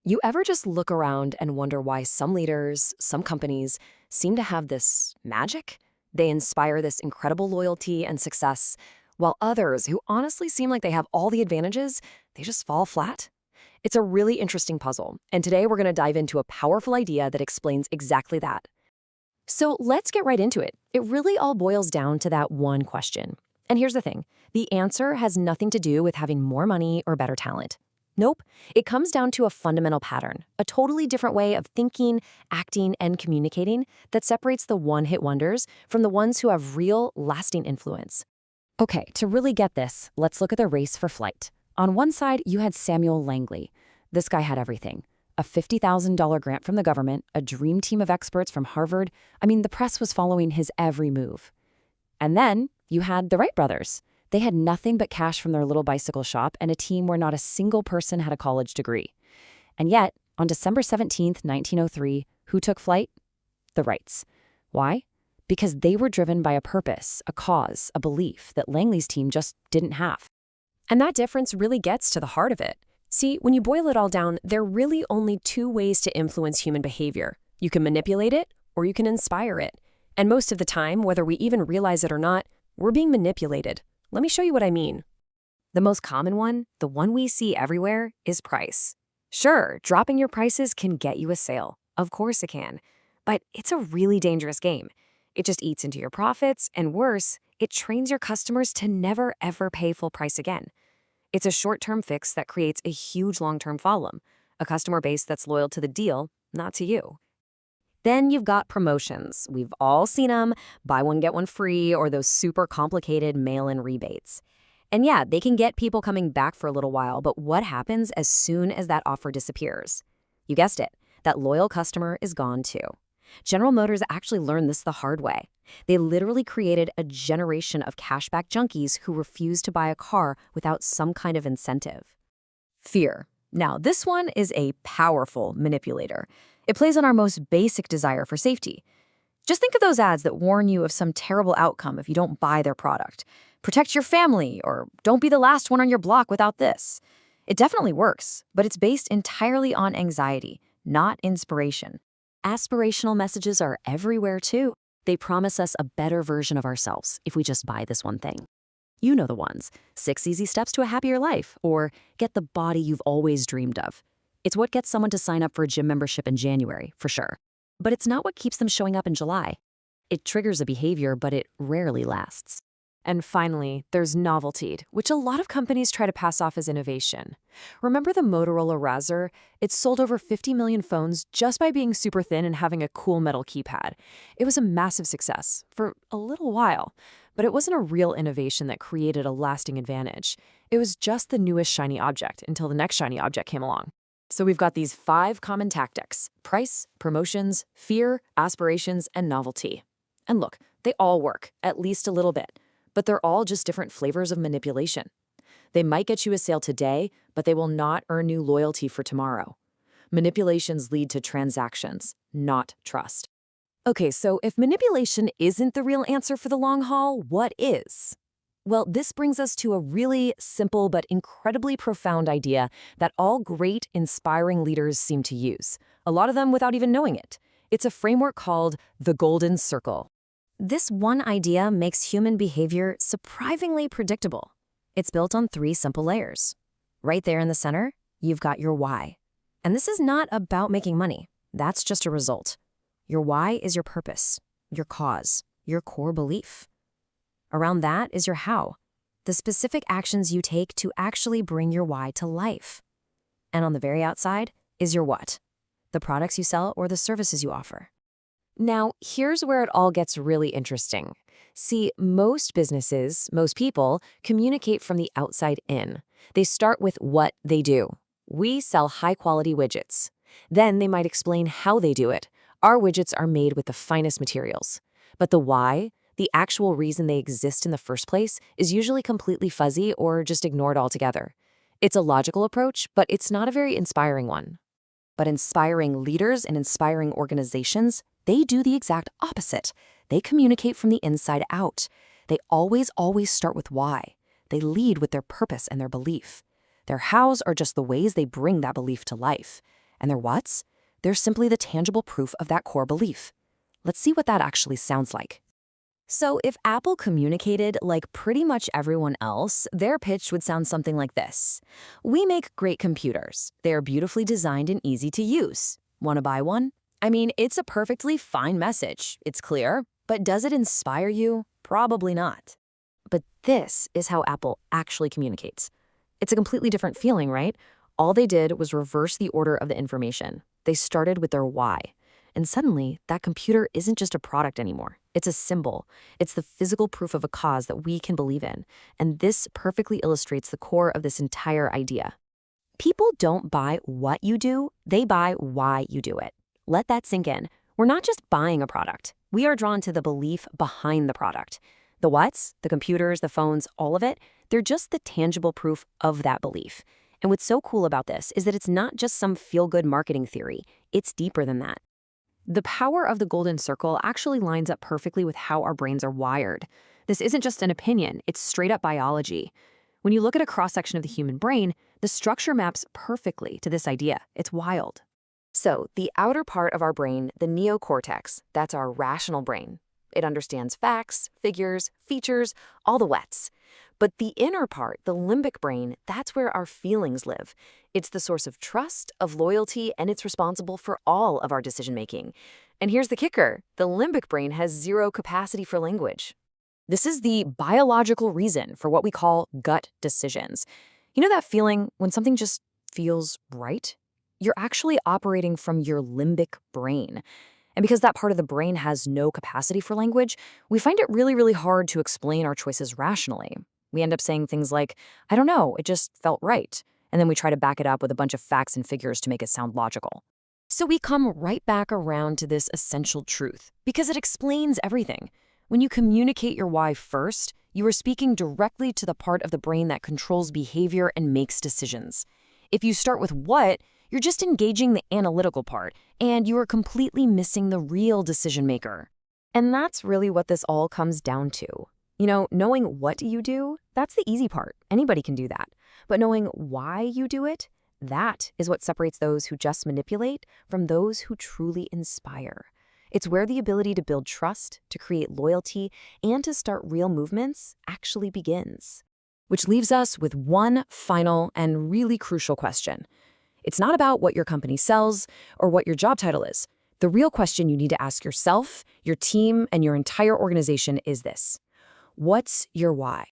You ever just look around and wonder why some leaders, some companies, seem to have this magic? They inspire this incredible loyalty and success, while others, who honestly seem like they have all the advantages, they just fall flat? It's a really interesting puzzle, and today we're going to dive into a powerful idea that explains exactly that. So let's get right into it. It really all boils down to that one question. And here's the thing, the answer has nothing to do with having more money or better talent. Nope, it comes down to a fundamental pattern, a totally different way of thinking, acting, and communicating that separates the one-hit wonders from the ones who have real, lasting influence. Okay, to really get this, let's look at the race for flight. On one side, you had Samuel Langley. This guy had everything. A $50,000 grant from the government, a dream team of experts from Harvard. I mean, the press was following his every move. And then you had the Wright brothers. They had nothing but cash from their little bicycle shop and a team where not a single person had a college degree. And yet, on December 17th, 1903, who took flight? The Wrights. Why? Because they were driven by a purpose, a cause, a belief that Langley's team just didn't have. And that difference really gets to the heart of it. See, when you boil it all down, there are really only two ways to influence human behavior. You can manipulate it, or you can inspire it. And most of the time, whether we even realize it or not, we're being manipulated. Let me show you what I mean. The most common one, the one we see everywhere, is price. Sure, dropping your prices can get you a sale. Of course it can. But it's a really dangerous game. It just eats into your profits, and worse, it trains your customers to never ever pay full price again. It's a short-term fix that creates a huge long-term problem, a customer base that's loyal to the deal, not to you. Then you've got promotions. We've all seen them, buy one, get one free, or those super complicated mail-in rebates. And yeah, they can get people coming back for a little while, but what happens as soon as that offer disappears? You guessed it, that loyal customer is gone too. General Motors actually learned this the hard way. They literally created a generation of cashback junkies who refuse to buy a car without some kind of incentive. Fear. Now, this one is a powerful manipulator. It plays on our most basic desire for safety. Just think of those ads that warn you of some terrible outcome if you don't buy their product. Protect your family, or don't be the last one on your block without this. It definitely works, but it's based entirely on anxiety, not inspiration. Aspirational messages are everywhere too. They promise us a better version of ourselves if we just buy this one thing. You know the ones, 6 easy steps to a happier life, or get the body you've always dreamed of. It's what gets someone to sign up for a gym membership in January, for sure. But it's not what keeps them showing up in July. It triggers a behavior, but it rarely lasts. And finally, there's novelty, which a lot of companies try to pass off as innovation. Remember the Motorola Razr? It sold over 50 million phones just by being super thin and having a cool metal keypad. It was a massive success for a little while, but it wasn't a real innovation that created a lasting advantage. It was just the newest shiny object until the next shiny object came along. So we've got these 5 common tactics: price, promotions, fear, aspirations, and novelty. And look, they all work, at least a little bit. But they're all just different flavors of manipulation. They might get you a sale today, but they will not earn you loyalty for tomorrow. Manipulations lead to transactions, not trust. Okay, so if manipulation isn't the real answer for the long haul, what is? Well, this brings us to a really simple but incredibly profound idea that all great, inspiring leaders seem to use, a lot of them without even knowing it. It's a framework called the Golden Circle. This one idea makes human behavior surprisingly predictable. It's built on 3 simple layers. Right there in the center, you've got your why. And this is not about making money. That's just a result. Your why is your purpose, your cause, your core belief. Around that is your how, the specific actions you take to actually bring your why to life. And on the very outside is your what, the products you sell or the services you offer. Now, here's where it all gets really interesting. See, most businesses, most people, communicate from the outside in. They start with what they do. We sell high-quality widgets. Then they might explain how they do it. Our widgets are made with the finest materials. But the why, the actual reason they exist in the first place, is usually completely fuzzy or just ignored altogether. It's a logical approach, but it's not a very inspiring one. But inspiring leaders and inspiring organizations, they do the exact opposite. They communicate from the inside out. They always start with why. They lead with their purpose and their belief. Their hows are just the ways they bring that belief to life. And their whats? They're simply the tangible proof of that core belief. Let's see what that actually sounds like. So if Apple communicated like pretty much everyone else, their pitch would sound something like this. We make great computers. They're beautifully designed and easy to use. Want to buy one? I mean, it's a perfectly fine message. It's clear. But does it inspire you? Probably not. But this is how Apple actually communicates. It's a completely different feeling, right? All they did was reverse the order of the information. They started with their why. And suddenly, that computer isn't just a product anymore. It's a symbol. It's the physical proof of a cause that we can believe in. And this perfectly illustrates the core of this entire idea. People don't buy what you do, they buy why you do it. Let that sink in. We're not just buying a product. We are drawn to the belief behind the product. The whats, the computers, the phones, all of it, they're just the tangible proof of that belief. And what's so cool about this is that it's not just some feel-good marketing theory. It's deeper than that. The power of the golden circle actually lines up perfectly with how our brains are wired. This isn't just an opinion, it's straight-up biology. When you look at a cross-section of the human brain, the structure maps perfectly to this idea. It's wild. So, the outer part of our brain, the neocortex, that's our rational brain. It understands facts, figures, features, all the whats. But the inner part, the limbic brain, that's where our feelings live. It's the source of trust, of loyalty, and it's responsible for all of our decision-making. And here's the kicker. The limbic brain has zero capacity for language. This is the biological reason for what we call gut decisions. You know that feeling when something just feels right? You're actually operating from your limbic brain. And because that part of the brain has no capacity for language, we find it really, really hard to explain our choices rationally. We end up saying things like, I don't know, it just felt right. And then we try to back it up with a bunch of facts and figures to make it sound logical. So we come right back around to this essential truth, because it explains everything. When you communicate your why first, you are speaking directly to the part of the brain that controls behavior and makes decisions. If you start with what, you're just engaging the analytical part, and you are completely missing the real decision maker. And that's really what this all comes down to. You know, knowing what you do, that's the easy part. Anybody can do that. But knowing why you do it, that is what separates those who just manipulate from those who truly inspire. It's where the ability to build trust, to create loyalty, and to start real movements actually begins. Which leaves us with one final and really crucial question. It's not about what your company sells or what your job title is. The real question you need to ask yourself, your team, and your entire organization is this. What's your why?